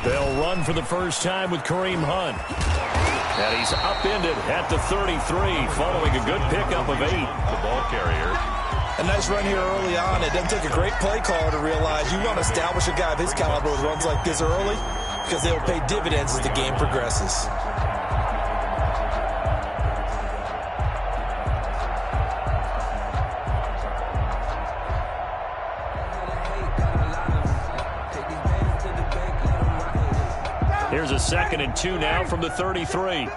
They'll run for the first time with Kareem Hunt. And he's upended at the 33, following a good pickup of 8. The ball carrier. A nice run here early on. It doesn't take a great play caller to realize you want to establish a guy of his caliber with runs like this early, because they'll pay dividends as the game progresses. Here's a 2nd and 2 now from the 33.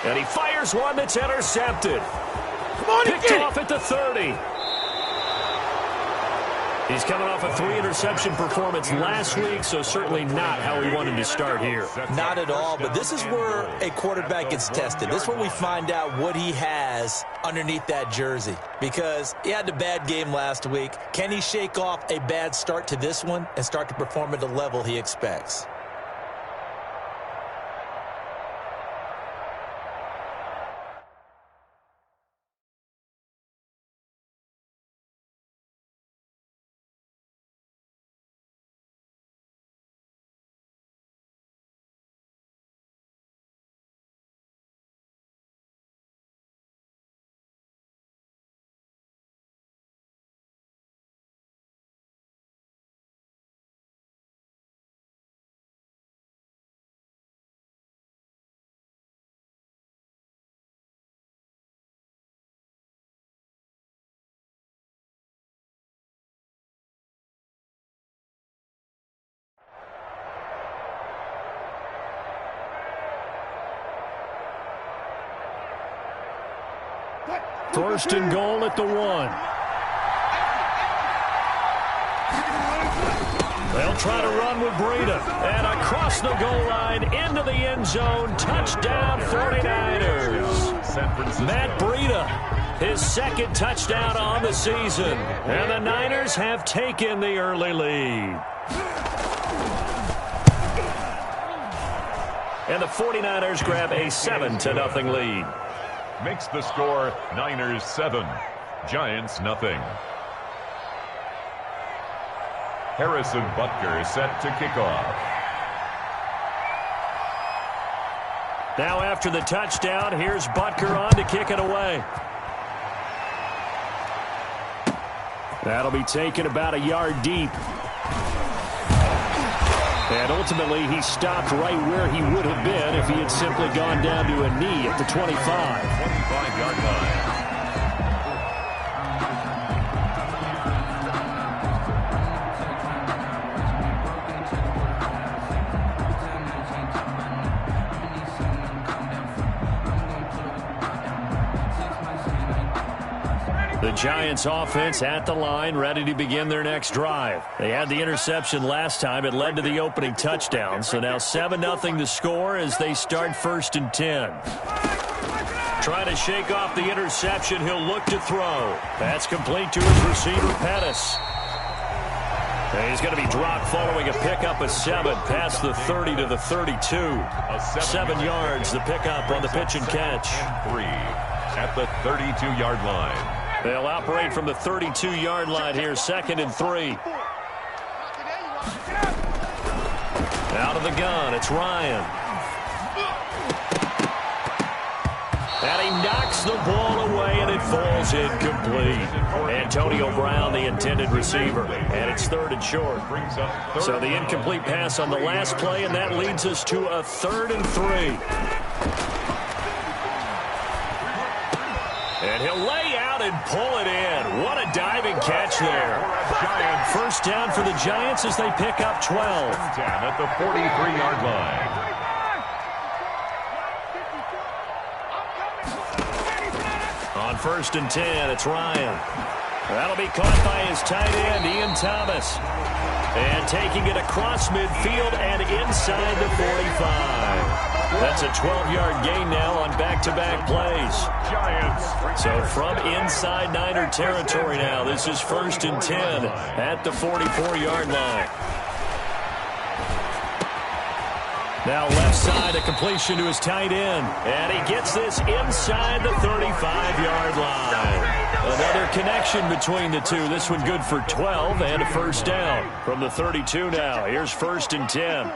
And he fires one that's intercepted. Come on, picked off at the 30. He's coming off a 3-interception performance last week, so certainly not how he wanted to start here. Not at all, but this is where a quarterback gets tested. This is where we find out what he has underneath that jersey, because he had a bad game last week. Can he shake off a bad start to this one and start to perform at the level he expects? First and goal at the 1. They'll try to run with Breida. And across the goal line, into the end zone. Touchdown, 49ers. Matt Breida, his 2nd touchdown on the season. And the Niners have taken the early lead. And the 49ers grab a 7-0 lead. Makes the score Niners 7, Giants nothing. Harrison Butker set to kick off. Now after the touchdown, here's Butker on to kick it away. That'll be taken about a yard deep. And ultimately, he stopped right where he would have been if he had simply gone down to a knee at the 25. 25-yard line. The Giants offense at the line, ready to begin their next drive. They had the interception last time. It led to the opening touchdown. So now 7-0 to score as they start 1st and 10. Trying to shake off the interception. He'll look to throw. That's complete to his receiver, Pettis. And he's going to be dropped following a pickup of 7 past the 30 to the 32. 7 yards, the pickup on the pitch and catch. 3 at the 32-yard line. They'll operate from the 32-yard line here, 2nd and 3. Out of the gun, it's Ryan. And he knocks the ball away, and it falls incomplete. Antonio Brown, the intended receiver. And it's 3rd and short. So the incomplete pass on the last play, and that leads us to a 3rd and 3. And he'll lay out and pull it in. What a diving catch there. First down for the Giants as they pick up 12. Down at the 43-yard line. On 1st and 10, it's Ryan. That'll be caught by his tight end, Ian Thomas. And taking it across midfield and inside the 45. That's a 12-yard gain now on back-to-back plays. Giants. So from inside Niner territory now, this is 1st and 10 at the 44-yard line. Now left side, a completion to his tight end. And he gets this inside the 35-yard line. Another connection between the two. This one good for 12 and a first down. From the 32 now, here's 1st and 10.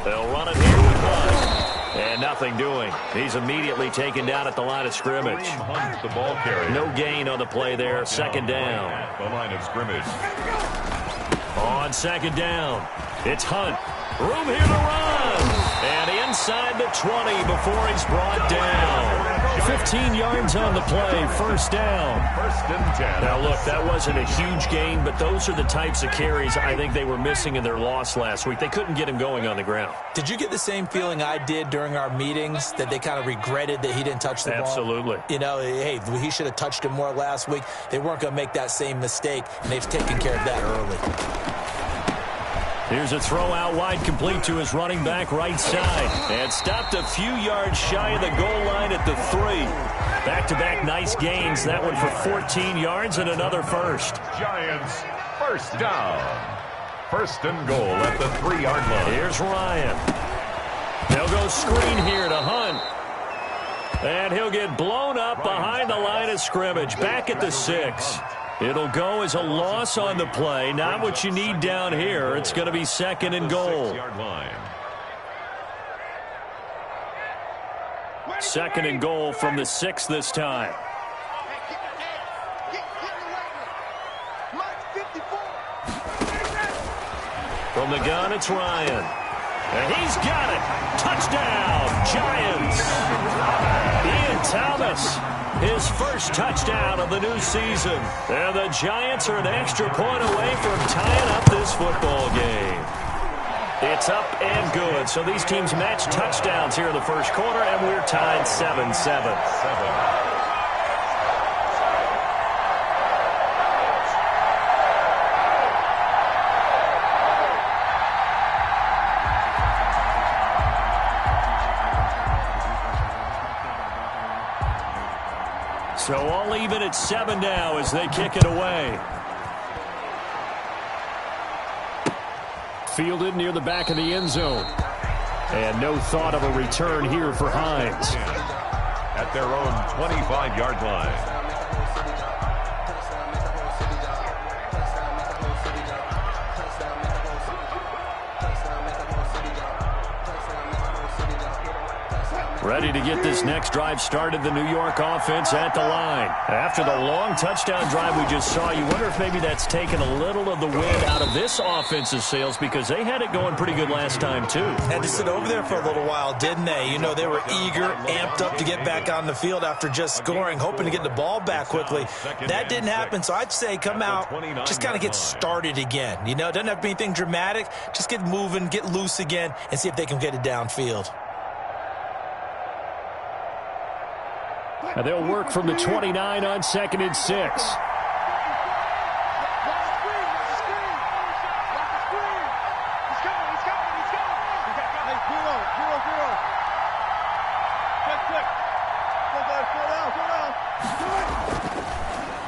They'll run it here with Hunt. And nothing doing. He's immediately taken down at the line of scrimmage. Hunt, the ball carrier. No gain on the play there. 2nd down. At the line of scrimmage. On 2nd down, it's Hunt. Room here to run. And inside the 20 before he's brought down. 15 yards on the play, 1st down. 1st and 10. Now, look, that wasn't a huge gain, but those are the types of carries I think they were missing in their loss last week. They couldn't get him going on the ground. Did you get the same feeling I did during our meetings, that they kind of regretted that he didn't touch the ball? Absolutely. You know, hey, he should have touched him more last week. They weren't going to make that same mistake, and they've taken care of that early. Here's a throw out wide, complete to his running back right side. And stopped a few yards shy of the goal line at the 3. Back-to-back nice gains. That one for 14 yards and another first. Giants, 1st down. 1st and goal at the 3-yard line. Here's Ryan. They'll go screen here to Hunt. And he'll get blown up behind the line of scrimmage. Back at the 6. It'll go as a loss on the play. Not what you need down here. It's going to be 2nd and goal. 6-yard line. 2nd and goal from the 6 this time. From the gun, it's Ryan. And he's got it. Touchdown, Giants. Ian Thomas, his first touchdown of the new season. And the Giants are an extra point away from tying up this football game. It's up and good. So these teams match touchdowns here in the first quarter, and we're tied 7-7. So all even at 7 now as they kick it away. Fielded near the back of the end zone. And no thought of a return here for Hines. At their own 25-yard line. Ready to get this next drive started, the New York offense at the line. After the long touchdown drive we just saw, you wonder if maybe that's taken a little of the wind out of this offense's sails, because they had it going pretty good last time, too. Had to sit over there for a little while, didn't they? You know, they were eager, amped up to get back on the field after just scoring, hoping to get the ball back quickly. That didn't happen, so I'd say come out, just kind of get started again. You know, it doesn't have to be anything dramatic. Just get moving, get loose again, and see if they can get it downfield. And they'll work from the 29 on 2nd and 6.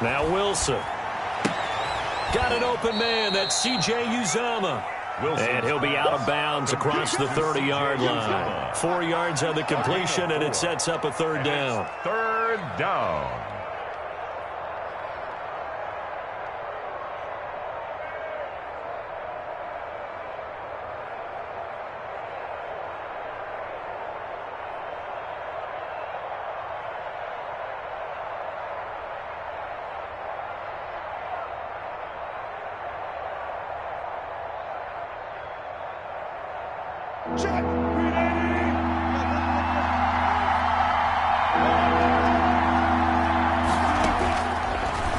Now Wilson. Got an open man. That's C.J. Uzomah. And he'll be out of bounds across the 30-yard line. 4 yards on the completion, and it sets up a 3rd down. 3rd down.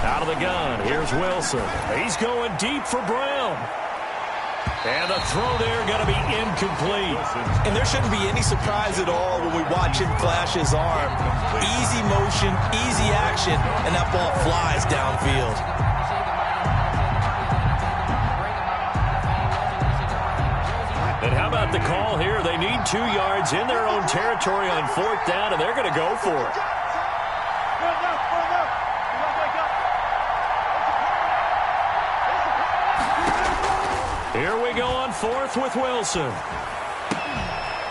Out of the gun, here's Wilson. He's going deep for Brown. And the throw there going to be incomplete. And there shouldn't be any surprise at all when we watch him flash his arm. Easy motion, easy action, and that ball flies downfield. And how about the call here? They need 2 yards in their own territory on 4th down, and they're going to go for it. Here we on fourth with Wilson.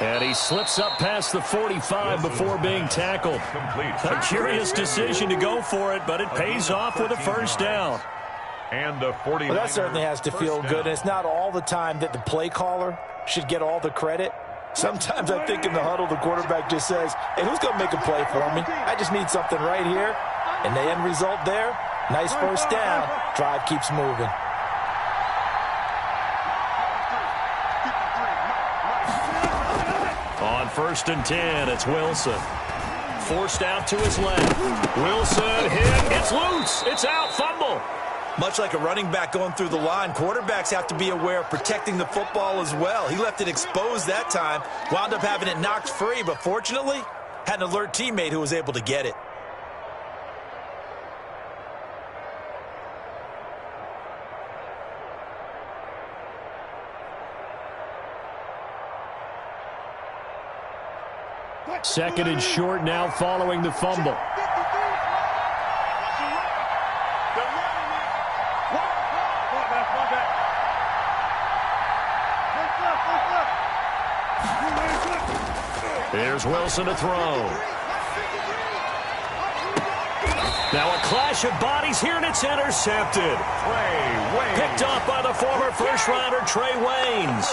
And he slips up past the 45 before being tackled. A curious decision to go for it, but it pays off with a first down. And the 49ers. Well, that certainly has to feel good. And it's not all the time that the play caller should get all the credit. Sometimes I think in the huddle, the quarterback just says, hey, who's going to make a play for me? I just need something right here. And the end result there, nice first down. Drive keeps moving. On 1st and 10, it's Wilson. Forced out to his left. Wilson hit. It's loose. It's out. Fumble. Much like a running back going through the line, quarterbacks have to be aware of protecting the football as well. He left it exposed that time, wound up having it knocked free, but fortunately, had an alert teammate who was able to get it. Second and short now following the fumble. Here's Wilson to throw. Now a clash of bodies here, and it's intercepted. Picked off by the former first-rounder Trey Waynes.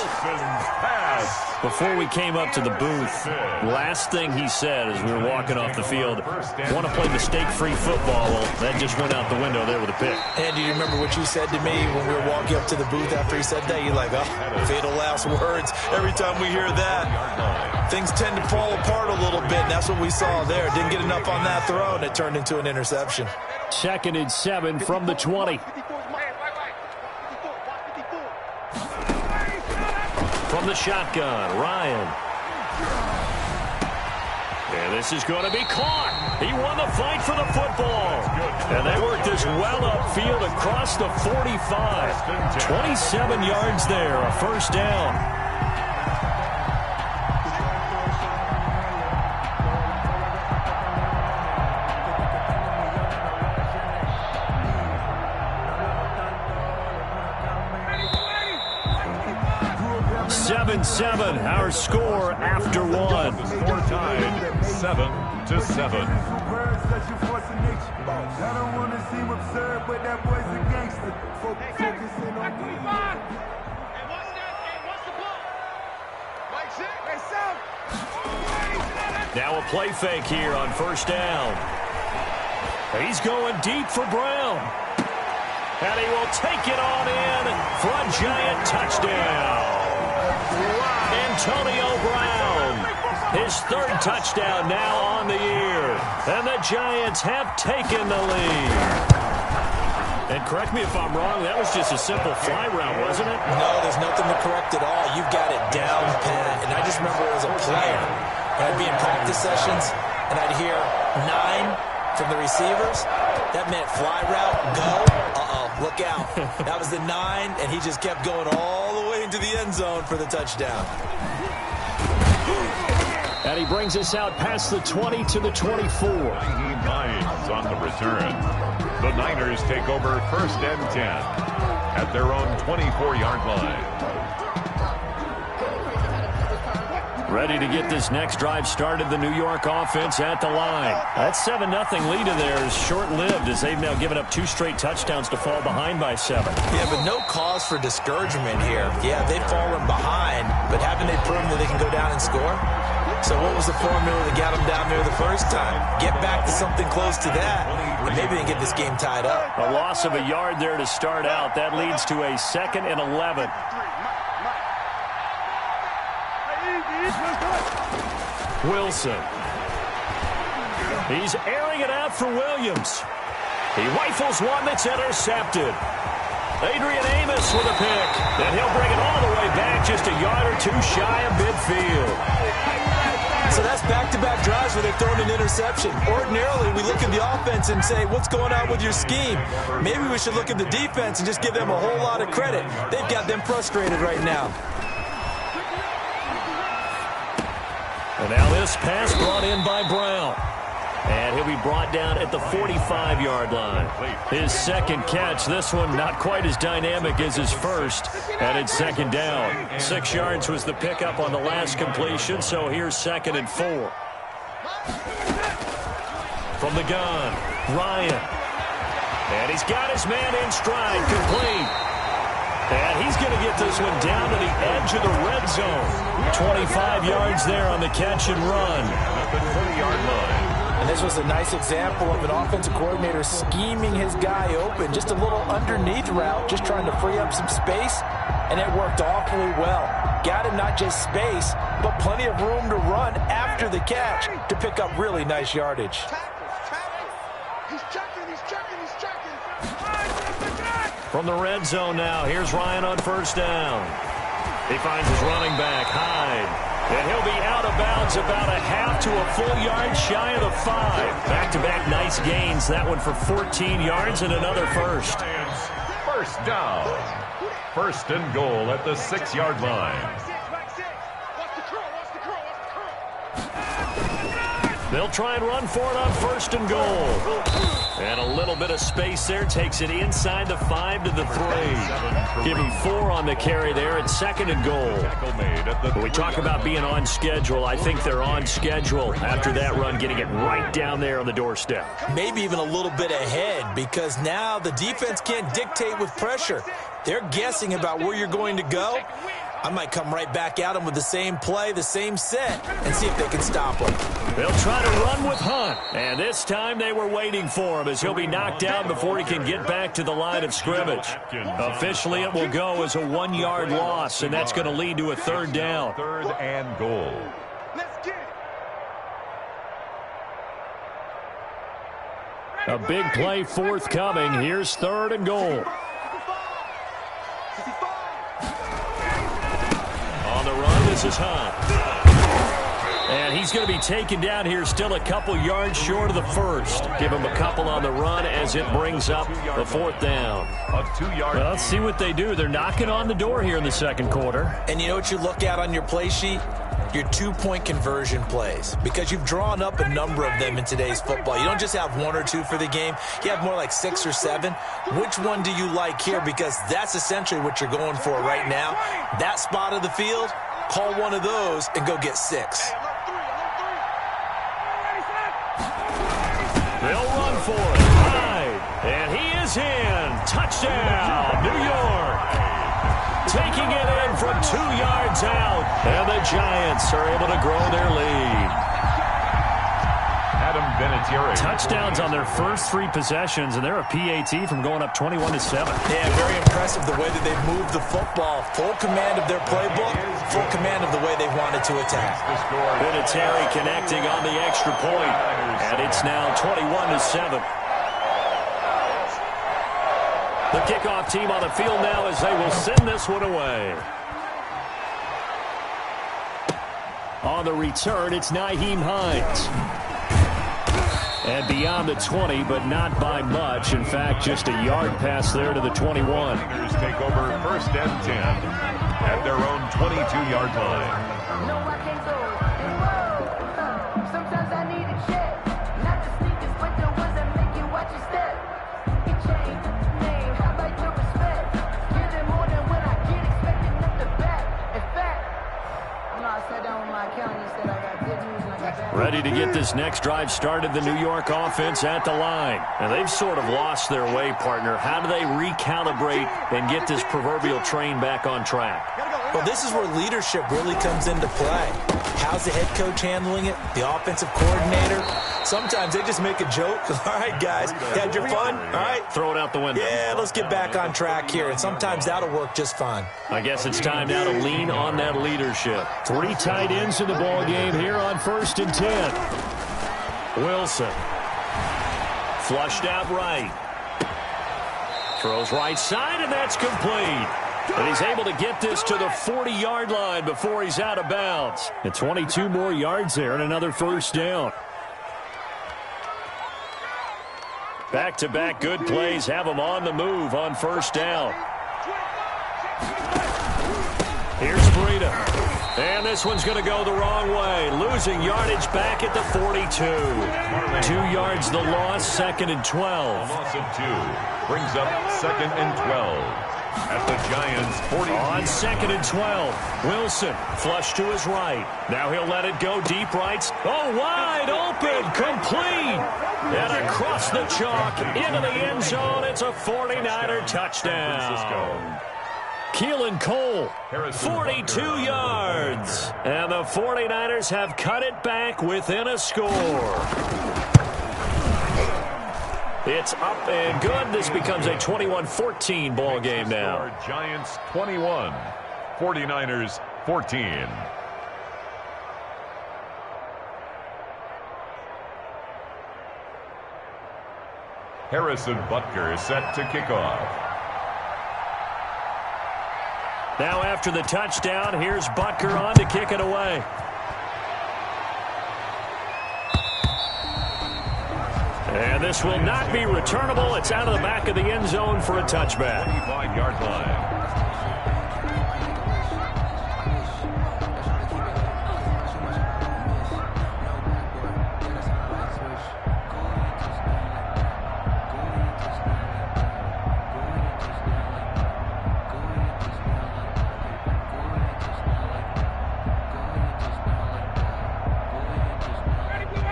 Before we came up to the booth, last thing he said as we were walking off the field, want to play mistake-free football. Well, that just went out the window there with a pick. And do you remember what you said to me when we were walking up to the booth after he said that? You're like, oh, fatal last words. Every time we hear that, things tend to fall apart a little bit, and that's what we saw there. Didn't get enough on that throw, and it turned into an interception. 2nd and 7 from the 20. From the shotgun, Ryan. And this is going to be caught. He won the fight for the football. And they worked this well upfield across the 45. 27 yards there, a first down. Our score after one. Score tied 7-7. Now a play fake here on first down. He's going deep for Brown. And he will take it on in for a Giant touchdown. Antonio Brown, his 3rd touchdown now on the year. And the Giants have taken the lead. And correct me if I'm wrong, that was just a simple fly route, wasn't it? No, there's nothing to correct at all. You've got it down pat. And I just remember as a player, when I'd be in practice sessions, and I'd hear 9 from the receivers. That meant fly route, go. Look out. That was the 9, and he just kept going all the way into the end zone for the touchdown. And he brings us out past the 20 to the 24. Hines on the return. The Niners take over 1st and 10 at their own 24-yard line. Ready to get this next drive started, the New York offense at the line. That 7-0 lead of theirs is short-lived as they've now given up 2 straight touchdowns to fall behind by 7. Yeah, but no cause for discouragement here. Yeah, they've fallen behind, but haven't they proven that they can go down and score? So what was the formula that got them down there the first time? Get back to something close to that, and maybe they can get this game tied up. A loss of a yard there to start out. That leads to a 2nd and 11. Wilson. He's airing it out for Williams. He rifles one that's intercepted. Adrian Amos with a pick. And he'll bring it all the way back just a yard or 2 shy of midfield. So that's back-to-back drives where they've thrown an interception. Ordinarily, we look at the offense and say, what's going on with your scheme? Maybe we should look at the defense and just give them a whole lot of credit. They've got them frustrated right now. And now this pass brought in by Brown. And he'll be brought down at the 45-yard line. His second catch, this one not quite as dynamic as his first, and it's second down. 6 yards was the pickup on the last completion, so here's 2nd and 4. From the gun, Ryan. And he's got his man in stride, complete. And he's going to get this one down to the edge of the red zone. 25 yards there on the catch and run. At the 20-yard line. And this was a nice example of an offensive coordinator scheming his guy open. Just a little underneath route, just trying to free up some space. And it worked awfully well. Got him not just space, but plenty of room to run after the catch to pick up really nice yardage. From the red zone now, here's Ryan on first down. He finds his running back, Hyde. And he'll be out of bounds about a half to a full yard shy of the 5. Back-to-back nice gains. That one for 14 yards and another first. First down. 1st and goal at the 6-yard line. They'll try and run for it on 1st and goal. And a little bit of space there. Takes it inside the 5 to the 3. Give him 4 on the carry there at 2nd and goal. When we talk about being on schedule, I think they're on schedule after that run, getting it right down there on the doorstep. Maybe even a little bit ahead, because now the defense can't dictate with pressure. They're guessing about where you're going to go. I might come right back at them with the same play, the same set, and see if they can stop them. They'll try to run with Hunt. And this time they were waiting for him as he'll be knocked down before he can get back to the line of scrimmage. Officially, it will go as a 1-yard loss, and that's going to lead to a 3rd down. 3rd and goal. A big play forthcoming. Here's 3rd and goal. On the run, this is Hunt. And he's going to be taken down here, still a couple yards short of the first. Give him a couple on the run as it brings up the 4th down. Well, let's see what they do. They're knocking on the door here in the 2nd quarter. And you know what you look at on your play sheet? Your 2-point conversion plays, because you've drawn up a number of them in today's football. You don't just have 1 or 2 for the game. You have more like 6 or 7. Which one do you like here? Because that's essentially what you're going for right now. That spot of the field, call one of those and go get 6. They'll run for it. Hyde. And he is in. Touchdown, New York. Taking it in from 2 yards out. And the Giants are able to grow their lead. Adam Vinatieri. Touchdowns on their first 3 possessions, and they're a PAT from going up 21-7. Yeah, very impressive the way that they've moved the football. Full command of their playbook, full command of the way they wanted to attack. Vinatieri connecting on the extra point, and it's now 21-7. The kickoff team on the field now as they will send this one away. On the return, it's Nyheim Hines. And beyond the 20, but not by much. In fact, just a yard pass there to the 21. Niners take over 1st and 10 at their own 22-yard line. No, I can't go. Sometimes I need a check. Not the sneakers, but the ones that make you watch your step. Get chain, name, how about your respect? Give them more than what I get, expecting them to back. In fact, I sat down with my accountant and said I got good news and I got bad. Ready to get this next drive started, the New York offense at the line. And they've sort of lost their way, partner. How do they recalibrate and get this proverbial train back on track? Well, this is where leadership really comes into play. How's the head coach handling it? The offensive coordinator? Sometimes they just make a joke. All right, guys, had your fun? All right. Throw it out the window. Yeah, let's get back on track here. And sometimes that'll work just fine. I guess it's time now to lean on that leadership. 3 tight ends in the ball game here on 1st and 10. Wilson. Flushed out right. Throws right side, and that's complete. And he's able to get this to the 40-yard line before he's out of bounds. And 22 more yards there and another 1st down. Back-to-back good plays have him on the move on 1st down. Here's Breida. And this one's going to go the wrong way. Losing yardage back at the 42. 2 yards the loss, 2nd and 12. A loss of 2 brings up 2nd and 12 at the Giants' 40. On 2nd and 12, Wilson flush to his right. Now he'll let it go deep right. Oh, wide open, complete. And across the chalk, into the end zone. It's a 49er touchdown. Keelan Cole, 42 yards. And the 49ers have cut it back within a score. It's up and good. This becomes a 21-14 ball game now. Giants 21, 49ers 14. Harrison Butker is set to kick off. Now after the touchdown, here's Butker on to kick it away. And this will not be returnable. It's out of the back of the end zone for a touchback. 25-yard line.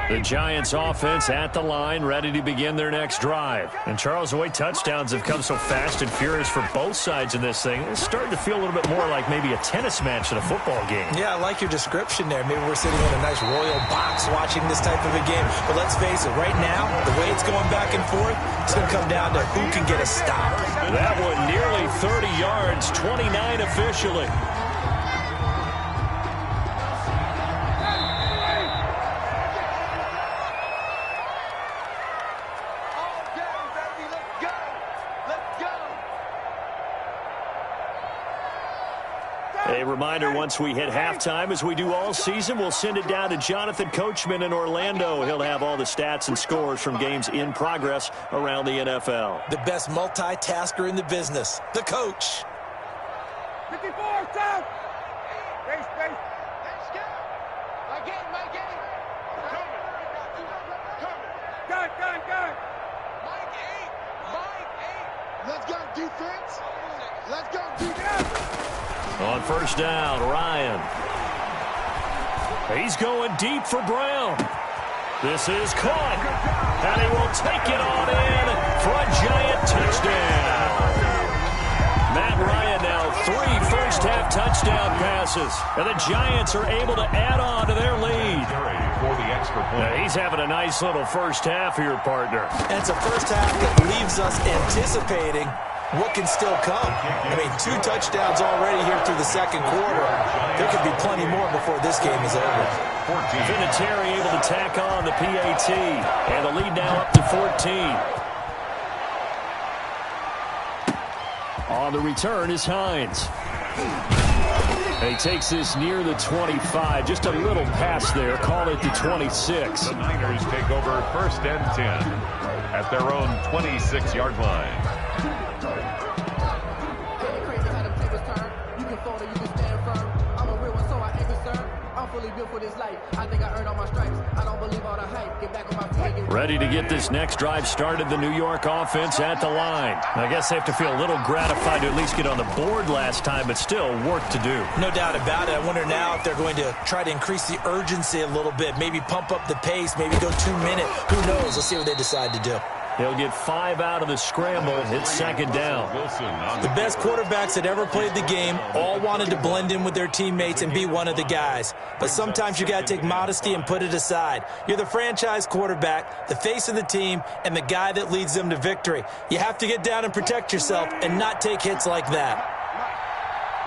The Giants offense at the line, ready to begin their next drive. And Charles, the way touchdowns have come so fast and furious for both sides in this thing, it's starting to feel a little bit more like maybe a tennis match than a football game. Yeah, I like your description there. Maybe we're sitting in a nice royal box watching this type of a game. But let's face it, right now, the way it's going back and forth, it's going to come down to who can get a stop. That one nearly 30 yards, 29 officially. A reminder, once we hit halftime, as we do all season, we'll send it down to Jonathan Coachman in Orlando. He'll have all the stats and scores from games in progress around the NFL. The best multitasker in the business, the coach. 54, stop! Space. Let's go! Again. Gun. Mike 8. Let's go, defense. Let's go, defense. On first down, Ryan. He's going deep for Brown. This is caught. And he will take it on in for a Giant touchdown. Matt Ryan now 3 first-half touchdown passes. And the Giants are able to add on to their lead. For the extra point. He's having a nice little first half here, partner. And it's a first half that leaves us anticipating what can still come. I mean, 2 touchdowns already here through the second quarter. There could be plenty more before this game is over. Vinatieri able to tack on the PAT. And the lead now up to 14. On the return is Hines. He takes this near the 25. Just a little pass there. Call it the 26. The Niners take over first and 10 at their own 26-yard line. Ready to get this next drive started, the New York offense at the line. I guess they have to feel a little gratified to at least get on the board last time, but still work to do. No doubt about it. I wonder now if they're going to try to increase the urgency a little bit, maybe pump up the pace, maybe go 2 minute. Who knows? Let's see what they decide to do. He'll get 5 out of the scramble. It's second down. The best quarterbacks that ever played the game all wanted to blend in with their teammates and be one of the guys. But sometimes you got to take modesty and put it aside. You're the franchise quarterback, the face of the team, and the guy that leads them to victory. You have to get down and protect yourself and not take hits like that.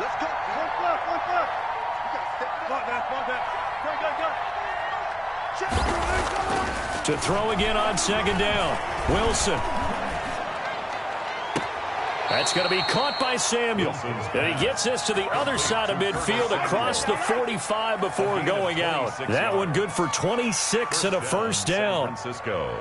Let's go. One foot. To throw again on second down. Wilson. That's going to be caught by Samuel. And he gets this to the other side of midfield across the 45 before going out. That one good for 26 and a first down. San Francisco.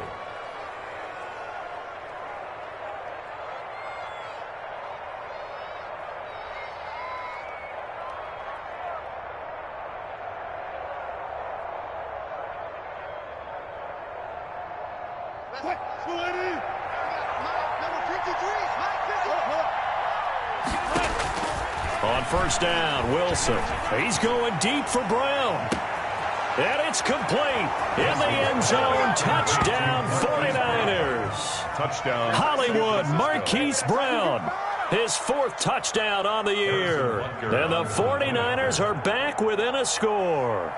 On first down, Wilson. He's going deep for Brown. And it's complete. In the end zone, touchdown 49ers. Touchdown. Hollywood Marquise Brown. His fourth touchdown on the year. And the 49ers are back within a score.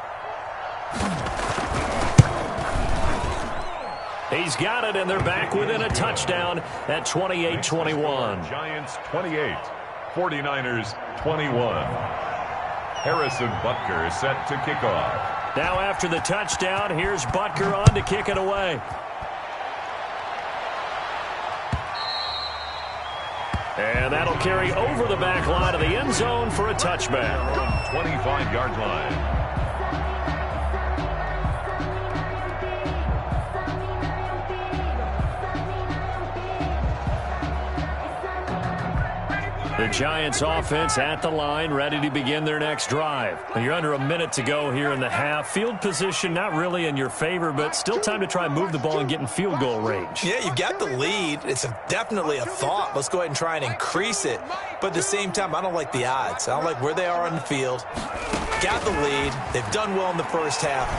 He's got it, and they're back within a touchdown at 28-21. Giants 28, 49ers 21. Harrison Butker is set to kick off. Now after the touchdown, here's Butker on to kick it away. And that'll carry over the back line of the end zone for a touchback. 25-yard line. The Giants offense at the line, ready to begin their next drive. You're under a minute to go here in the half. Field position not really in your favor, but still time to try and move the ball and get in field goal range. Yeah, you've got the lead. It's definitely a thought. Let's go ahead and try and increase it. But at the same time, I don't like the odds. I don't like where they are on the field. Got the lead. They've done well in the first half.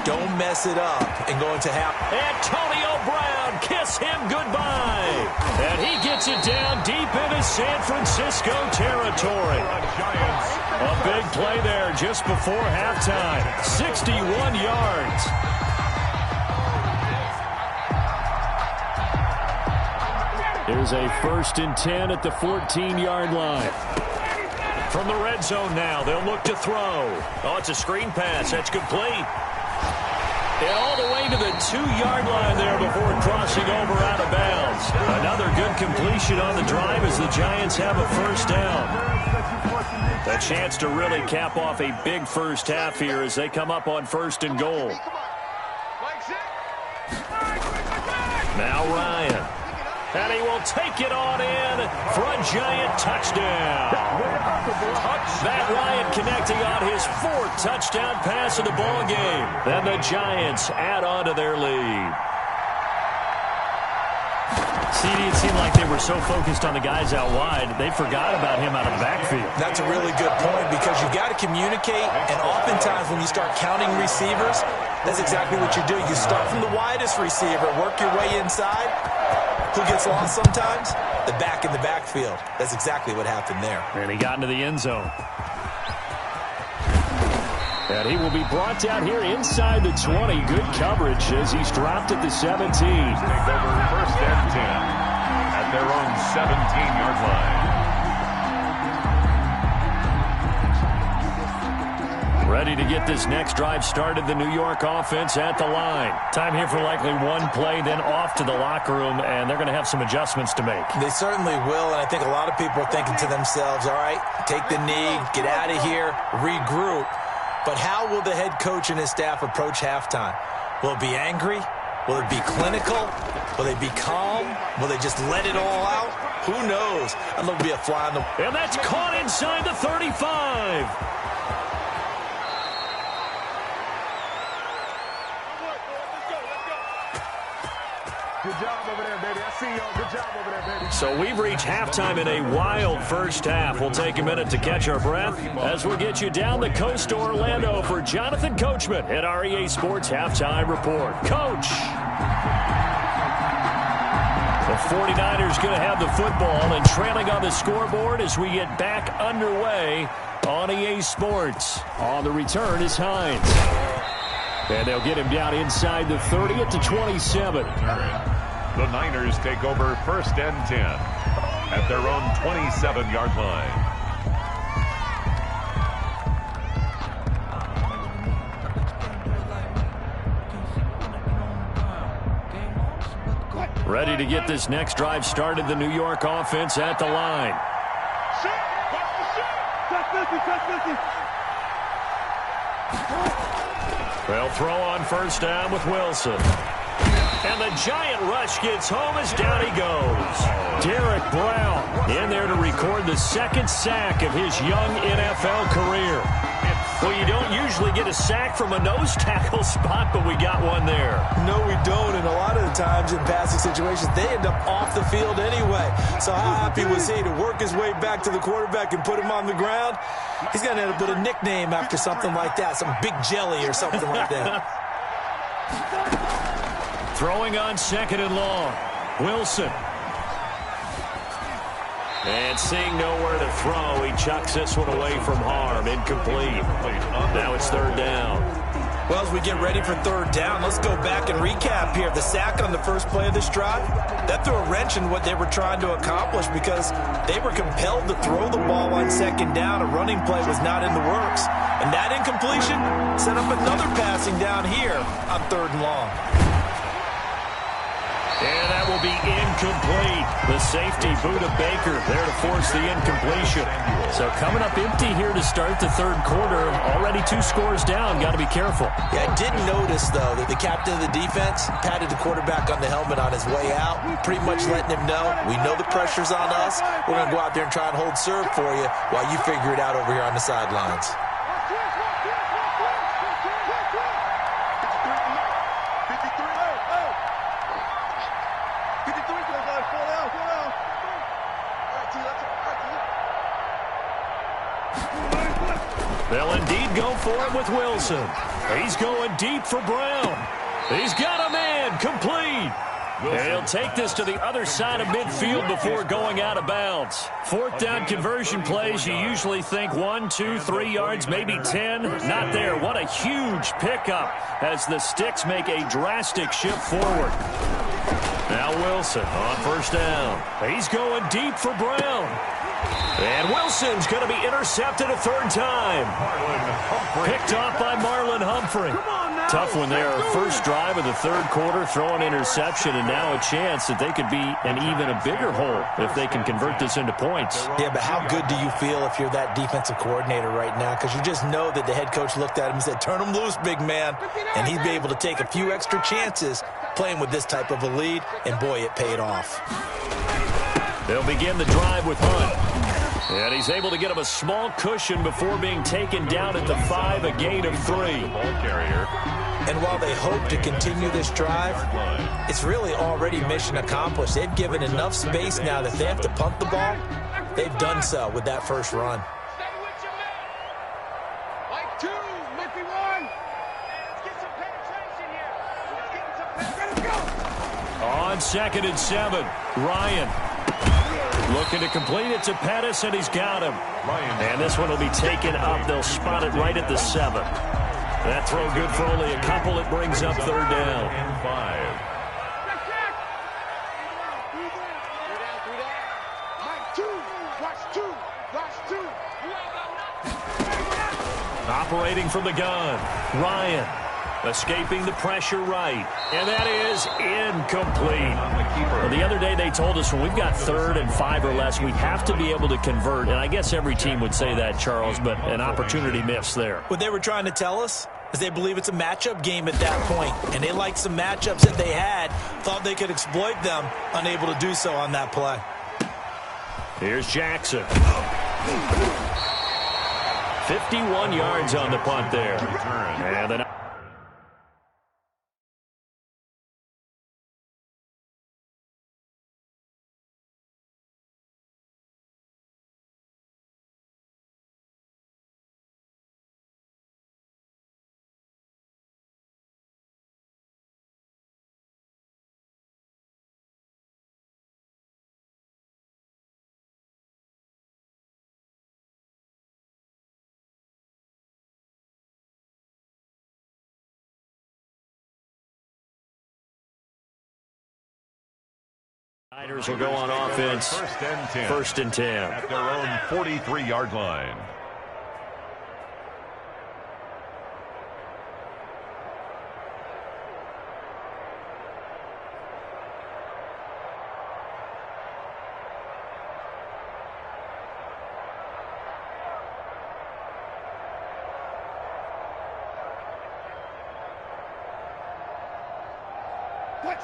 Don't mess it up and go into half. Antonio Brown, kiss him goodbye. And he gets it down deep into San Francisco territory. A big play there just before halftime. 61 yards. Here's a 1st and 10 at the 14-yard line. From the red zone now, they'll look to throw. Oh, it's a screen pass. That's complete. And all the way to the 2-yard line there before crossing over out of bounds. Another good completion on the drive as the Giants have a first down. A chance to really cap off a big first half here as they come up on 1st and goal. Now Ryan. And he will take it on in for a Giant touchdown. Matt Ryan connecting on his 4th touchdown pass of the ball game. Then the Giants add on to their lead. CD, it seemed like they were so focused on the guys out wide, they forgot about him out of the backfield. That's a really good point because you've got to communicate, and oftentimes when you start counting receivers, that's exactly what you do. You start from the widest receiver, work your way inside. Who gets lost sometimes? The back in the backfield. That's exactly what happened there. And he got into the end zone. And he will be brought down here inside the 20. Good coverage as he's dropped at the 17. Take over 1st and 10 at their own 17-yard line. Ready to get this next drive started, the New York offense at the line. Time here for likely one play, then off to the locker room, and they're going to have some adjustments to make. They certainly will, and I think a lot of people are thinking to themselves, all right, take the knee, get out of here, regroup. But how will the head coach and his staff approach halftime? Will it be angry? Will it be clinical? Will they be calm? Will they just let it all out? Who knows? I'd love to be a fly on the... And that's caught inside the 35. Good job over there, baby. I see y'all. Good job over there, baby. So we've reached halftime in a wild first half. We'll take a minute to catch our breath as we'll get you down the coast to Orlando for Jonathan Coachman at our EA Sports Halftime Report. Coach! The 49ers going to have the football and trailing on the scoreboard as we get back underway on EA Sports. On the return is Hines. And they'll get him down inside the 30 at the 27. The Niners take over 1st and 10 at their own 27-yard line. Ready to get this next drive started, the New York offense at the line. They'll throw on 1st down with Wilson. And the Giant rush gets home as down he goes. Derek Brown in there to record the 2nd sack of his young NFL career. It's Well, you don't usually get a sack from a nose tackle spot, but we got one there. No, we don't, and a lot of the times in passing situations, they end up off the field anyway. So how happy was he to work his way back to the quarterback and put him on the ground? He's going to end up with a nickname after something like that, some Big Jelly or something like that. Throwing on 2nd and long. Wilson. And seeing nowhere to throw, he chucks this one away from harm. Incomplete. Now it's 3rd down. Well, as we get ready for 3rd down, let's go back and recap here. The sack on the first play of this drive, that threw a wrench in what they were trying to accomplish because they were compelled to throw the ball on 2nd down. A running play was not in the works. And that incompletion set up another passing down here on 3rd and long. And that will be incomplete. The safety, Buda Baker, there to force the incompletion. So coming up empty here to start the 3rd quarter. Already 2 scores down. Got to be careful. Yeah, I did notice, though, that the captain of the defense patted the quarterback on the helmet on his way out, pretty much letting him know, we know the pressure's on us. We're going to go out there and try and hold serve for you while you figure it out over here on the sidelines. They'll indeed go for it with Wilson. He's going deep for Brown. He's got a man, complete. And he'll take this to the other side of midfield before going out of bounds. 4th down conversion plays, you usually think 1, 2, 3 yards, maybe 10. Not there. What a huge pickup as the Sticks make a drastic shift forward. Now Wilson on 1st down. He's going deep for Brown. And Wilson's going to be intercepted a 3rd time. Picked off by Marlon Humphrey. Tough one there. First drive of the 3rd quarter, throw an interception, and now a chance that they could be an even a bigger hole if they can convert this into points. Yeah, but how good do you feel if you're that defensive coordinator right now? Because you just know that the head coach looked at him and said, turn him loose, big man. And he'd be able to take a few extra chances playing with this type of a lead, and boy, it paid off. They'll begin the drive with Hunt. And he's able to get him a small cushion before being taken down at the 5, a gain of 3. Ball carrier. And while they hope to continue this drive, it's really already mission accomplished. They've given enough space now that they have to punt the ball. They've done so with that first run. Like 2, might be 1. Let's get some penetration here. Let's go. On 2nd and 7, Ryan. Looking to complete it to Pettis, and he's got him. And this one will be taken up. They'll spot it right at the 7. That throw good for only a couple. It brings up 3rd down. And 5. Operating from the gun, Ryan. Escaping the pressure right. And that is incomplete. Well, the other day they told us when we've got 3rd and 5 or less, we have to be able to convert. And I guess every team would say that, Charles, but an opportunity missed there. What they were trying to tell us is they believe it's a matchup game at that point. And they liked some matchups that they had, thought they could exploit them, unable to do so on that play. Here's Jackson. 51 yards on the punt there. And then Niners will go on offense. 1st and 10. At their own 43-yard line.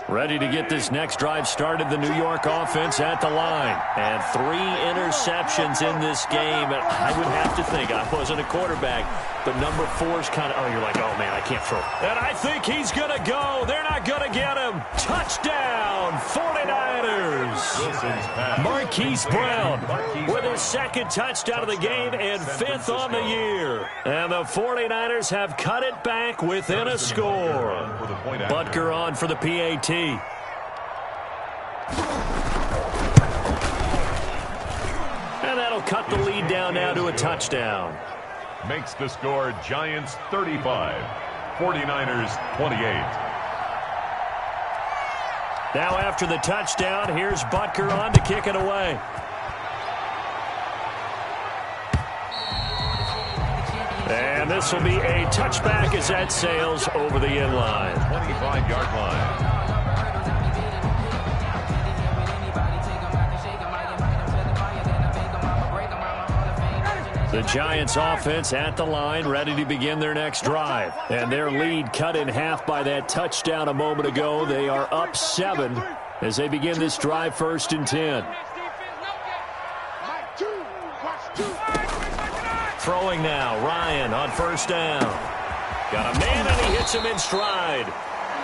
Ready to get this next drive started, the New York offense at the line. And 3 interceptions in this game. I would have to think, I wasn't a quarterback, but number 4's kind of, you're like, oh, man, I can't throw. And I think he's going to go. They're not going to get him. Touchdown, 49ers. Marquise Brown with his second touchdown of the game and 5th on the year. And the 49ers have cut it back within a score. Butker on for the PAT. And that'll cut the lead down now to a touchdown. Makes the score Giants 35, 49ers 28. Now after the touchdown, here's Butker on to kick it away. And this will be a touchback as that sails over the end line. 25-yard line. The Giants offense at the line, ready to begin their next drive. And their lead cut in half by that touchdown a moment ago. They are up 7 as they begin this drive, 1st and 10. Throwing now, Ryan on 1st down. Got a man and he hits him in stride.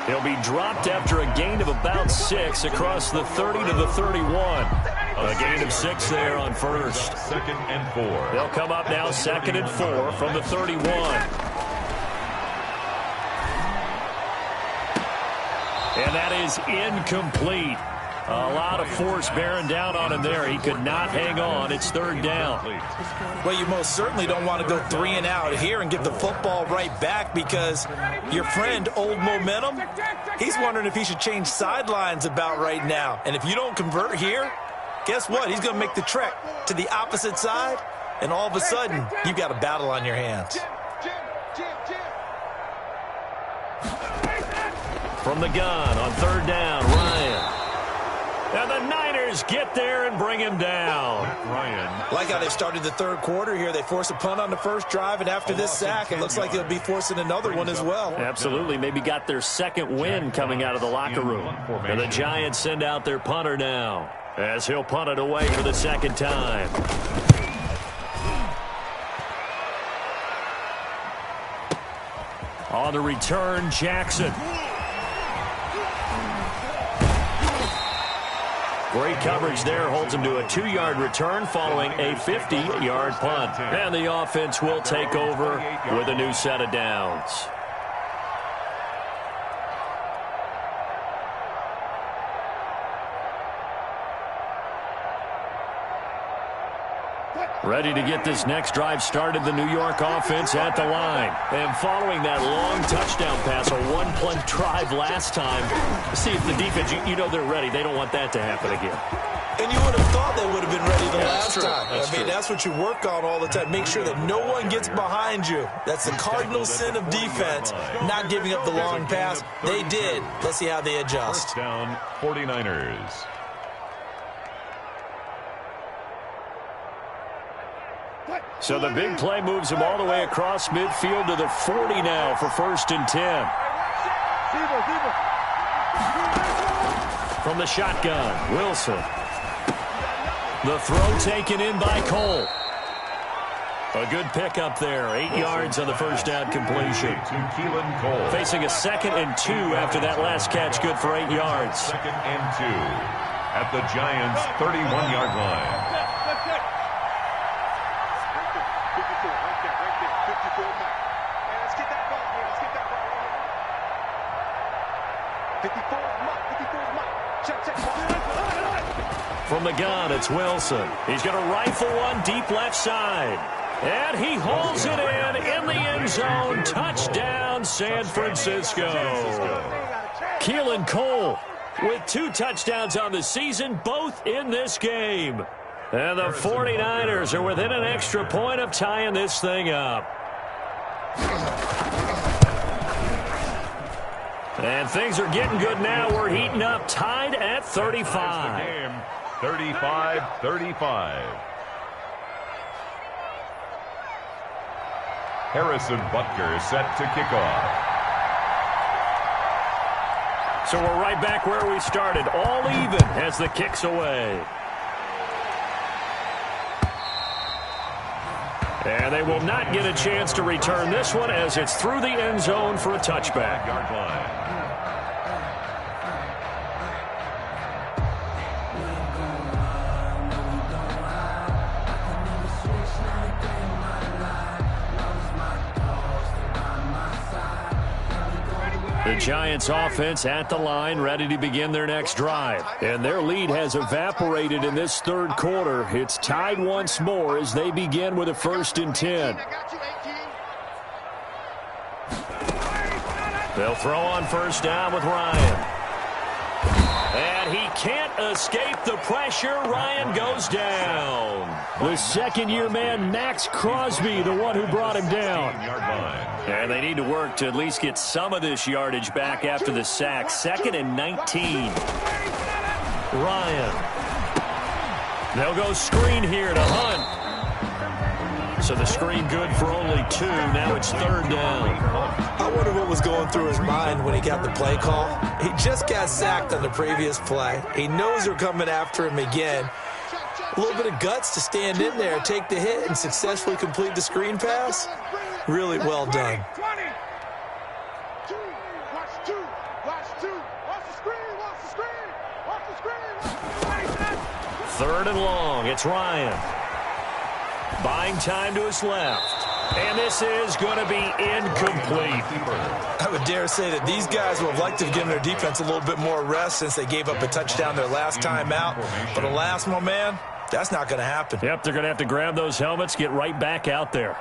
He'll be dropped after a gain of about 6 across the 30 to the 31. A gain of 6 there on 1st. 2nd and 4. They'll come up now 2nd and 4 from the 31. And that is incomplete. A lot of force bearing down on him there. He could not hang on. It's 3rd down. Well, you most certainly don't want to go 3 and out here and give the football right back because your friend, Old Momentum, he's wondering if he should change sidelines about right now. And if you don't convert here, guess what? He's going to make the trek to the opposite side, and all of a sudden, you've got a battle on your hands. From the gun on 3rd down, Ryan. And the Niners get there and bring him down. Ryan. Like how they've started the 3rd quarter here. They force a punt on the 1st drive, and after this sack, it looks like they'll be forcing another one as well. Absolutely. Maybe got their 2nd win coming out of the locker room. And the Giants send out their punter now, as he'll punt it away for the 2nd time. On the return, Jackson. Great coverage there, holds him to a 2-yard return following a 50-yard punt. And the offense will take over with a new set of downs. Ready to get this next drive started, the New York offense at the line. And following that long touchdown pass, a 1-play drive last time, see if the defense, you know they're ready. They don't want that to happen again. And you would have thought they would have been ready the last time. That's what you work on all the time. Make sure that no one gets behind you. That's the cardinal sin of defense, not giving up the long pass. They did. Let's see how they adjust. 1st down, 49ers. So the big play moves him all the way across midfield to the 40 now for 1st and 10. From the shotgun, Wilson. The throw taken in by Cole. A good pickup there. 8 yards on the 1st down completion. To Keelan Cole. Facing a 2nd and 2 after that last catch. Good for 8 yards. 2nd and 2 at the Giants' 31-yard line. From the gun, it's Wilson. He's going to rifle one deep left side. And he hauls it in the end zone. Touchdown, San Francisco. Keelan Cole with 2 touchdowns on the season, both in this game. And the 49ers are within an extra point of tying this thing up. And things are getting good now. We're heating up, tied at 35. 35-35. Harrison Butker set to kick off. So we're right back where we started, all even as the kick's away. And they will not get a chance to return this one as it's through the end zone for a touchback. Yard line. The Giants offense at the line, ready to begin their next drive. And their lead has evaporated in this third quarter. It's tied once more as they begin with a 1st and 10. They'll throw on first down with Ryan. And he can't escape the pressure. Ryan goes down. The second-year man, Max Crosby, the one who brought him down. And they need to work to at least get some of this yardage back after the sack. 2nd and 19. Ryan. They'll go screen here to Hunt. So the screen good for only 2. Now it's 3rd down. I wonder what was going through his mind when he got the play call. He just got sacked on the previous play. He knows they're coming after him again. A little bit of guts to stand in there, take the hit, and successfully complete the screen pass. Really well done. 20. Watch two. Watch the screen. Watch the screen. 3rd and long. It's Ryan. Buying time to his left. And this is going to be incomplete. I would dare say that these guys would have liked to have given their defense a little bit more rest since they gave up a touchdown their last time out. But alas, my man, that's not going to happen. Yep, they're going to have to grab those helmets, get right back out there.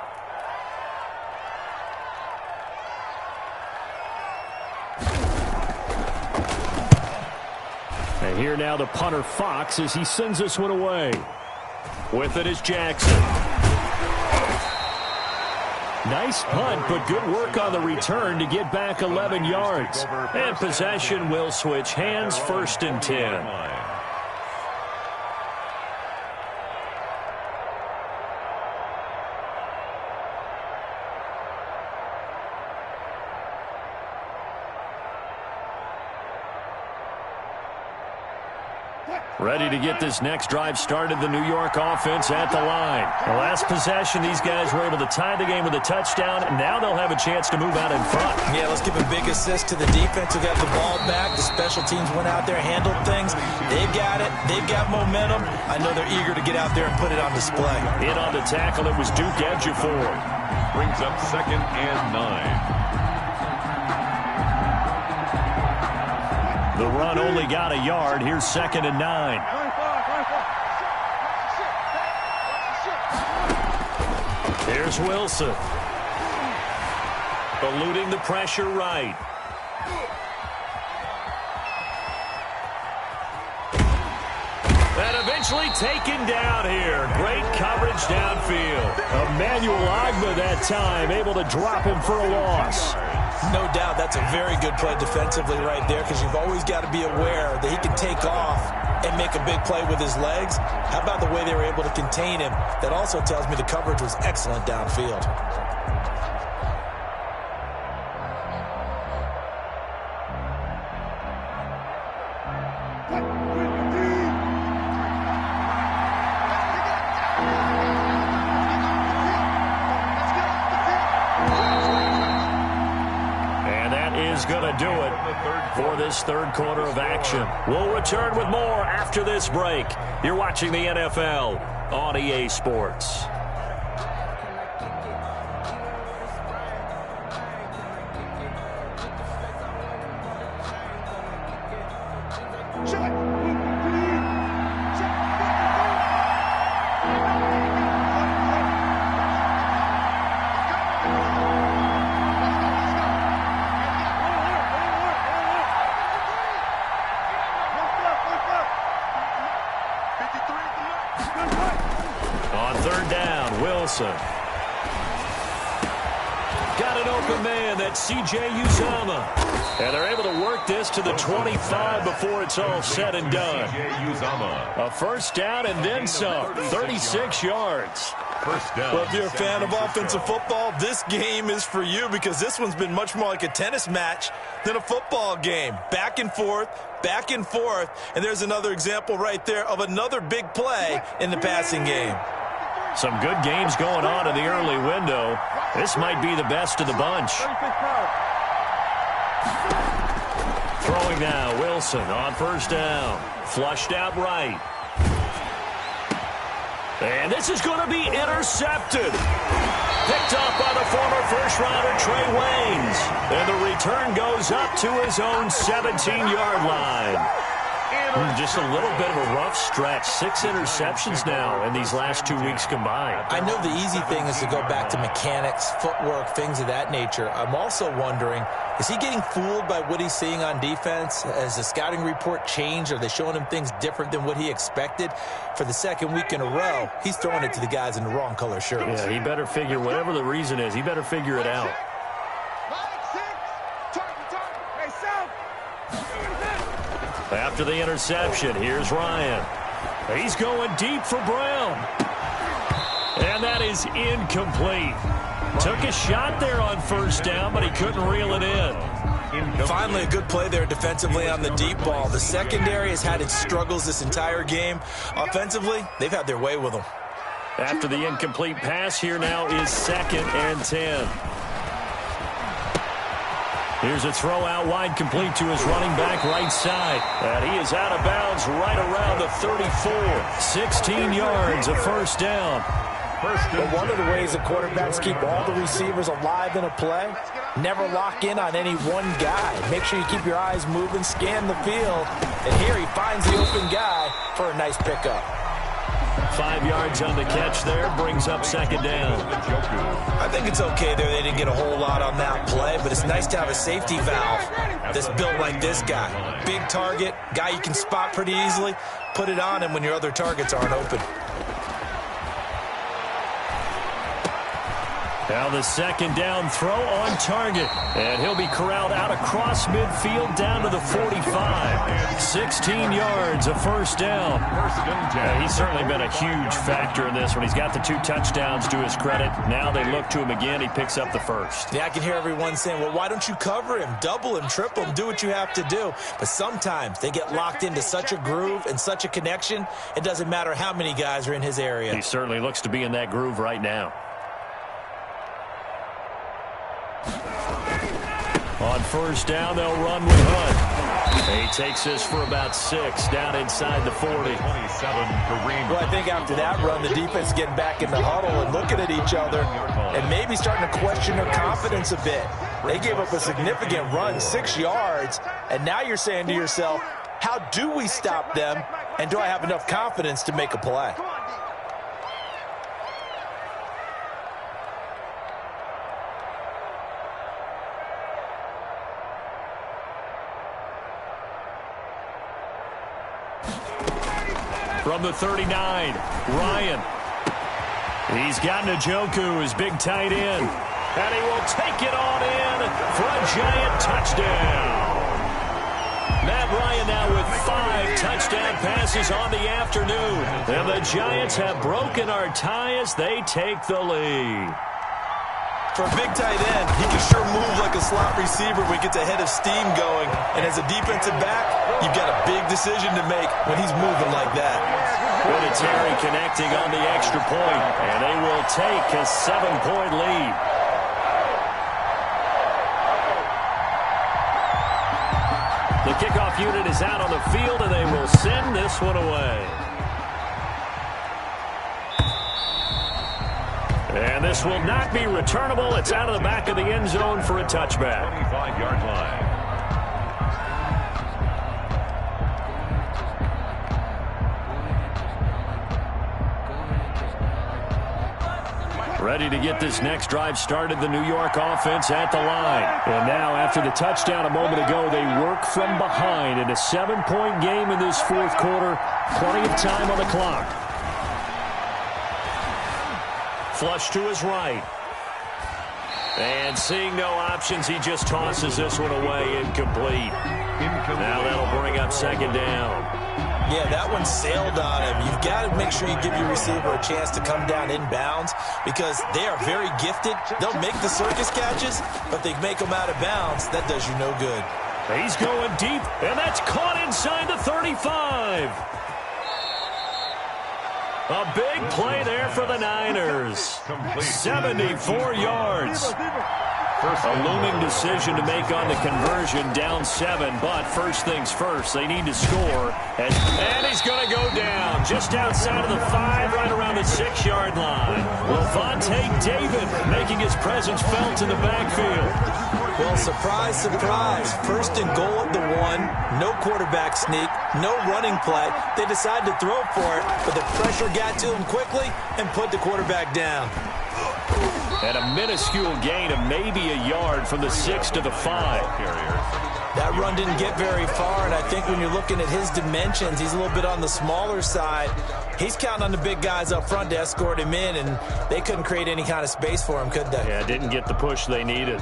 And here now the punter Fox as he sends this one away. With it is Jackson. Nice punt, but good work on the return to get back 11 yards. And possession will switch hands, 1st and 10. Ready to get this next drive started, the New York offense at the line. The last possession, these guys were able to tie the game with a touchdown. Now they'll have a chance to move out in front. Yeah, let's give a big assist to the defense who got the ball back. The special teams went out there, handled things. They've got it. They've got momentum. I know they're eager to get out there and put it on display. In on the tackle, it was Duke Ejiofor. Brings up 2nd and 9. The run only got a yard. Here's 2nd and 9. Here's Wilson. Eluding the pressure right. And eventually taken down here. Great coverage downfield. Emmanuel Ogbah that time able to drop him for a loss. No doubt that's a very good play defensively right there because you've always got to be aware that he can take off and make a big play with his legs. How about the way they were able to contain him? That also tells me the coverage was excellent downfield. Going to do it for this third quarter of action. We'll return with more after this break. You're watching the NFL on EA Sports. On 3rd down, Wilson. Got an open man, that's C.J. Uzomah. And they're able to work this to the 25 before it's all said and done. A 1st down and then some, 36 yards. First down. Well, if you're a fan of offensive football, this game is for you because this one's been much more like a tennis match than a football game. Back and forth, and there's another example right there of another big play in the passing game. Some good games going on in the early window. This might be the best of the bunch. Throwing now, Wilson on first down. Flushed out right. And this is going to be intercepted. Picked off by the former first-rounder Trey Waynes. And the return goes up to his own 17-yard line. Just a little bit of a rough stretch. 6 interceptions now in these last 2 weeks combined. I know the easy thing is to go back to mechanics, footwork, things of that nature. I'm also wondering, is he getting fooled by what he's seeing on defense? Has the scouting report changed? Are they showing him things different than what he expected? For the second week in a row, he's throwing it to the guys in the wrong color shirts. Yeah, he better figure, whatever the reason is, he better figure it out. After the interception, here's Ryan. He's going deep for Brown. And that is incomplete. Took a shot there on first down, but he couldn't reel it in. Finally, a good play there defensively on the deep ball. The secondary has had its struggles this entire game. Offensively, they've had their way with them. After the incomplete pass, here now is 2nd and 10. Here's a throw out wide, complete to his running back right side. And he is out of bounds right around the 34. 16 yards, a first down. But one of the ways that quarterbacks keep all the receivers alive in a play, never lock in on any one guy. Make sure you keep your eyes moving, scan the field. And here he finds the open guy for a nice pickup. 5 yards on the catch there, brings up 2nd down. I think it's okay there. They didn't get a whole lot on that play, but it's nice to have a safety valve that's built like this guy. Big target, guy you can spot pretty easily. Put it on him when your other targets aren't open. Now the 2nd down throw on target. And he'll be corralled out across midfield down to the 45. 16 yards, a first down. Yeah, he's certainly been a huge factor in this one. He's got the 2 touchdowns to his credit. Now they look to him again. He picks up the first. Yeah, I can hear everyone saying, well, why don't you cover him? Double him, triple him, do what you have to do. But sometimes they get locked into such a groove and such a connection, it doesn't matter how many guys are in his area. He certainly looks to be in that groove right now. On first down, they'll run with Hunt. He takes this for about 6 down inside the 40. 27, Kareem. Well, I think after that run, the defense getting back in the huddle and looking at each other and maybe starting to question their confidence a bit. They gave up a significant run, 6 yards, and now you're saying to yourself, how do we stop them, and do I have enough confidence to make a play? From the 39, Ryan. He's got Njoku, his big tight end. And he will take it on in for a giant touchdown. Matt Ryan now with 5 touchdown passes on the afternoon. And the Giants have broken our tie as they take the lead. For a big tight end, he can sure move like a slot receiver when he gets a head of steam going. And as a defensive back, you've got a big decision to make when he's moving like that. Vinatieri connecting on the extra point, and they will take a 7-point lead. The kickoff unit is out on the field, and they will send this one away. And this will not be returnable. It's out of the back of the end zone for a touchback. 25-yard line. Ready to get this next drive started, the New York offense at the line. And now, after the touchdown a moment ago, they work from behind in a 7-point game in this 4th quarter. Plenty of time on the clock. Flush to his right. And seeing no options, he just tosses this one away, incomplete. Now that'll bring up 2nd down. Yeah, that one sailed on him. You've got to make sure you give your receiver a chance to come down inbounds because they are very gifted. They'll make the circus catches, but they make them out of bounds. That does you no good. He's going deep, and that's caught inside the 35. A big play there for the Niners. 74 yards. A looming decision to make on the conversion, down 7, but first things first, they need to score. And he's going to go down just outside of the 5, right around the 6-yard line. Lavonte David making his presence felt in the backfield. Well, surprise, surprise. First and goal at the 1, no quarterback sneak, no running play. They decided to throw for it, but the pressure got to him quickly and put the quarterback down. And a minuscule gain of maybe a yard from the 6 to the 5. That run didn't get very far, and I think when you're looking at his dimensions, he's a little bit on the smaller side. He's counting on the big guys up front to escort him in, and they couldn't create any kind of space for him, could they? Yeah, didn't get the push they needed.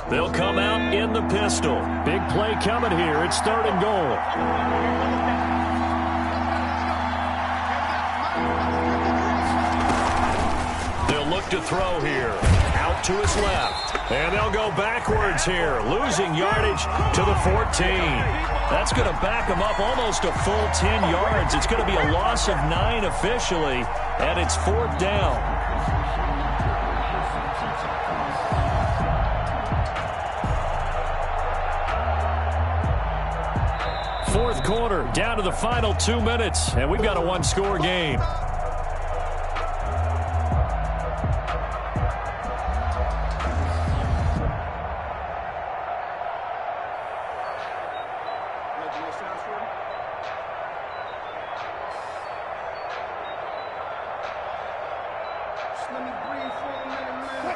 They'll come out in the pistol. Big play coming here. It's 3rd and goal. They'll look to throw here. Out to his left. And they'll go backwards here. Losing yardage to the 14. That's going to back them up almost a full 10 yards. It's going to be a loss of 9 officially. And it's 4th down. Fourth quarter, down to the final 2 minutes, and we've got a 1-score game.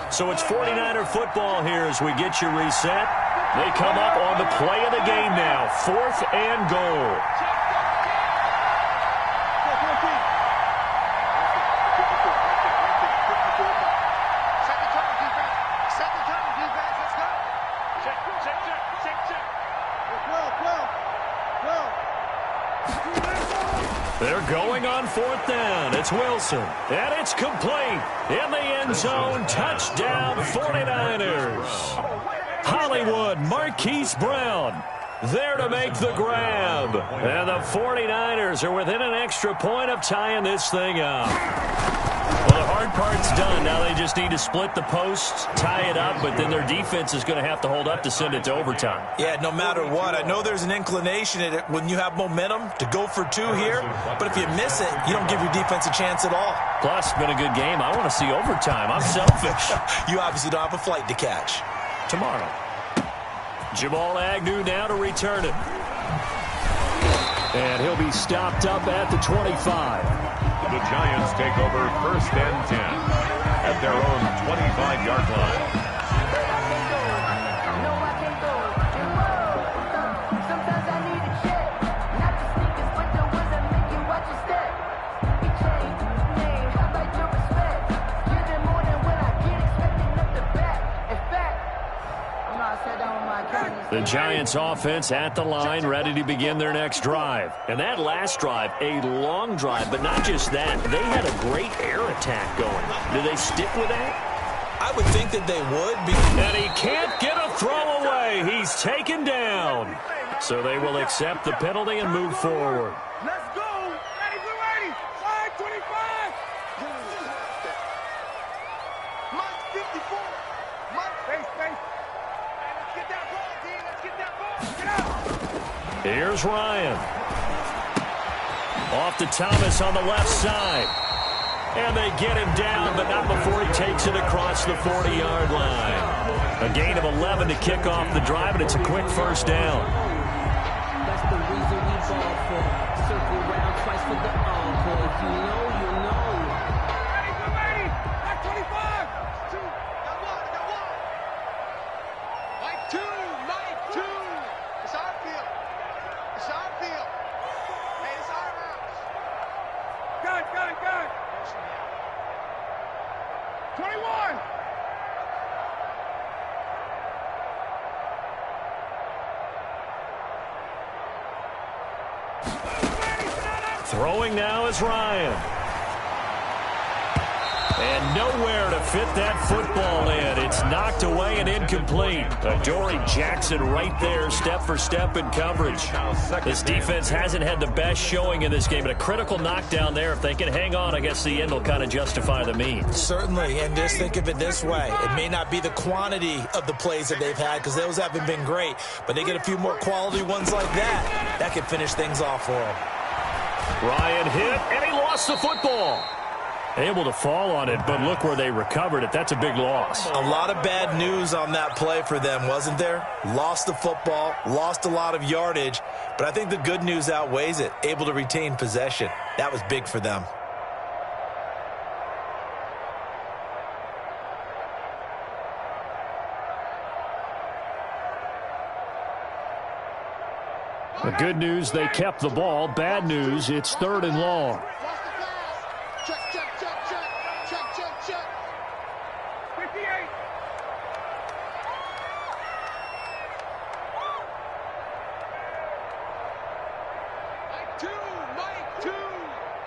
So it's 49er football here as we get you reset. They come up on the play of the game now. 4th and goal. They're going on 4th down. It's Wilson. And it's complete. In the end zone. Touchdown 49ers. Hollywood, Marquise Brown there to make the grab. And the 49ers are within an extra point of tying this thing up. Well, the hard part's done. Now they just need to split the posts, tie it up, but then their defense is going to have to hold up to send it to overtime. Yeah, no matter what. I know there's an inclination in it when you have momentum to go for 2 here, but if you miss it, you don't give your defense a chance at all. Plus, it's been a good game. I want to see overtime. I'm selfish. You obviously don't have a flight to catch. Tomorrow. Jamal Agnew now to return it. And he'll be stopped up at the 25. The Giants take over 1st and 10 at their own 25-yard line. The Giants offense at the line, ready to begin their next drive. And that last drive, a long drive, but not just that. They had a great air attack going. Do they stick with that? I would think that they would. And he can't get a throw away. He's taken down. So they will accept the penalty and move forward. Let's go. Ready, we're ready. 5:25. Mike 54. Mike, face. Let's get that ball, D. Let's get that ball. Get out. Here's Ryan. Off to Thomas on the left side. And they get him down, but not before he takes it across the 40-yard line. A gain of 11 to kick off the drive, and it's a quick first down. That's the reason we ball for. Circle around twice for the encore. If you know, you know. Ready. Back 25. 2. Got one. Mike 2. It's our field. Hey, it's our house. Gun. 21. Throwing now is Ryan. And nowhere to fit that football in. It's knocked away and incomplete. Adoree Jackson right there, step for step in coverage. This defense hasn't had the best showing in this game, but a critical knockdown there. If they can hang on, I guess the end will kind of justify the means. Certainly, and just think of it this way. It may not be the quantity of the plays that they've had because those haven't been great, but they get a few more quality ones like that. That could finish things off for them. Ryan hit, and he lost the football. Able to fall on it, but look where they recovered it. That's a big loss. A lot of bad news on that play for them, wasn't there? Lost the football, lost a lot of yardage, but I think the good news outweighs it. Able to retain possession. That was big for them. The good news, they kept the ball. Bad news, it's 3rd and long. Check, check, check, check. Check, check, check. 58. Mike 2.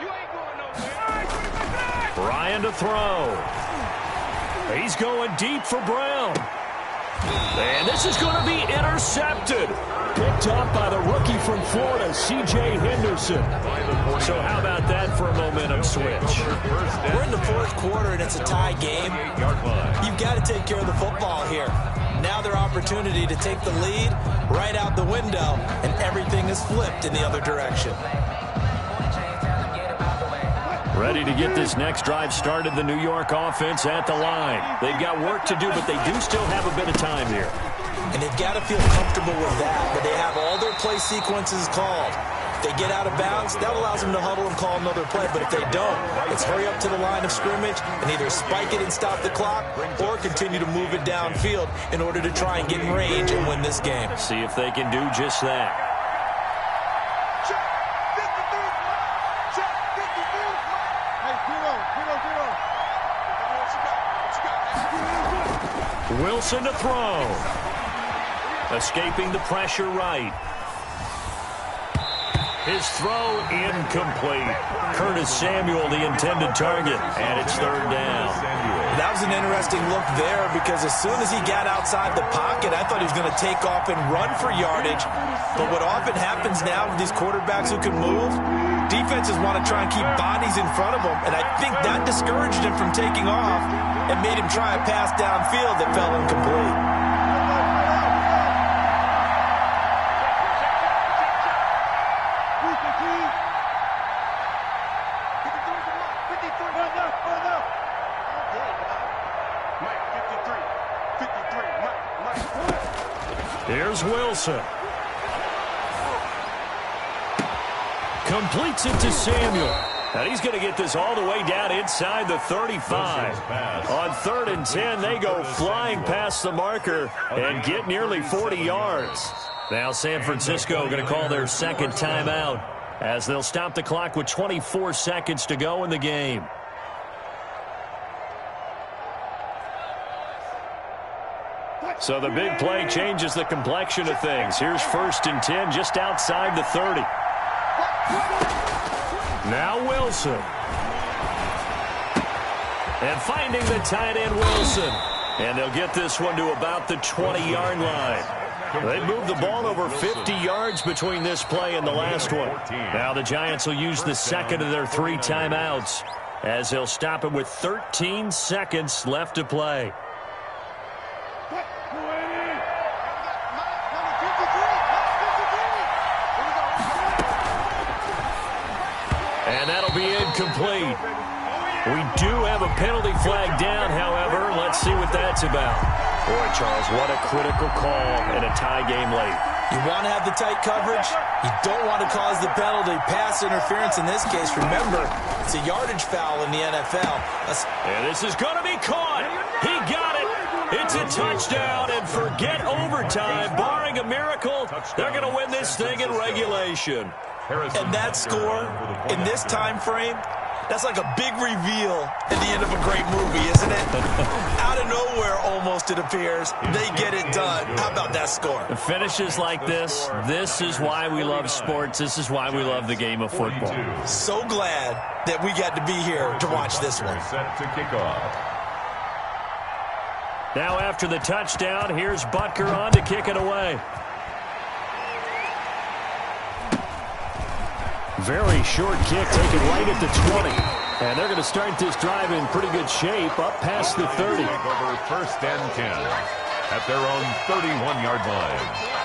You ain't going nowhere. Ryan to throw. He's going deep for Brown. And this is going to be intercepted. Picked up by the rookie from Florida, C.J. Henderson. So how about that for a momentum switch? We're in the 4th quarter, and it's a tie game. You've got to take care of the football here. Now their opportunity to take the lead right out the window, and everything is flipped in the other direction. Ready to get this next drive started, the New York offense at the line. They've got work to do, but they do still have a bit of time here. And they've got to feel comfortable with that, but they have all their play sequences called. If they get out of bounds, that allows them to huddle and call another play. But if they don't, it's hurry up to the line of scrimmage and either spike it and stop the clock or continue to move it downfield in order to try and get in range and win this game. See if they can do just that. Wilson to throw. Escaping the pressure right. His throw incomplete. Curtis Samuel, the intended target, and it's 3rd down. That was an interesting look there because as soon as he got outside the pocket, I thought he was going to take off and run for yardage. But what often happens now with these quarterbacks who can move, defenses want to try and keep bodies in front of them, and I think that discouraged him from taking off and made him try a pass downfield that fell incomplete. Here's Wilson. Completes it to Samuel. And he's going to get this all the way down inside the 35. On 3rd and 10, they go flying past the marker and get nearly 40 yards. Now San Francisco going to call their 2nd timeout as they'll stop the clock with 24 seconds to go in the game. So the big play changes the complexion of things. Here's 1st and 10 just outside the 30. Now Wilson. And finding the tight end Wilson. And they'll get this one to about the 20-yard line. They moved the ball over 50 yards between this play and the last one. Now the Giants will use the 2nd of their 3 timeouts as they'll stop it with 13 seconds left to play. And that'll be incomplete. We do have a penalty flag down, however. Let's see what that's about. Boy, Charles, what a critical call in a tie game late. You want to have the tight coverage. You don't want to cause the penalty. Pass interference in this case. Remember, it's a yardage foul in the NFL. And this is going to be caught. He got it. It's a touchdown, and forget overtime. Barring a miracle, they're going to win this thing in regulation. And that score, in this time frame, That's like a big reveal at the end of a great movie, isn't it? Out of nowhere, almost, it appears. They get it done. How about that score? Finishes like this is why we love sports. This is why we love the game of football. So glad that we got to be here to watch this one. Set to kick off. Now after the touchdown, here's Butker on to kick it away. Very short kick taken right at the 20. And they're going to start this drive in pretty good shape up past the 30. Over first and 10 at their own 31-yard line.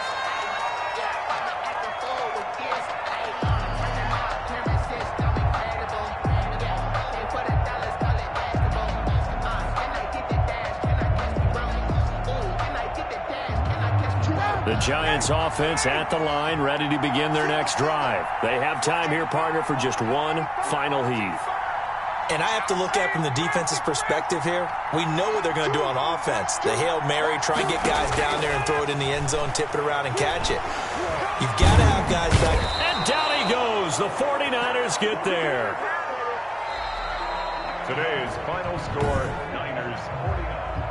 The Giants offense at the line, ready to begin their next drive. They have time here, partner, for just one final heave. And I have to look at it from the defense's perspective here. We know what they're going to do on offense. The Hail Mary, try and get guys down there and throw it in the end zone, tip it around and catch it. You've got to have guys back. And down he goes. The 49ers get there. Today's final score, Niners 49.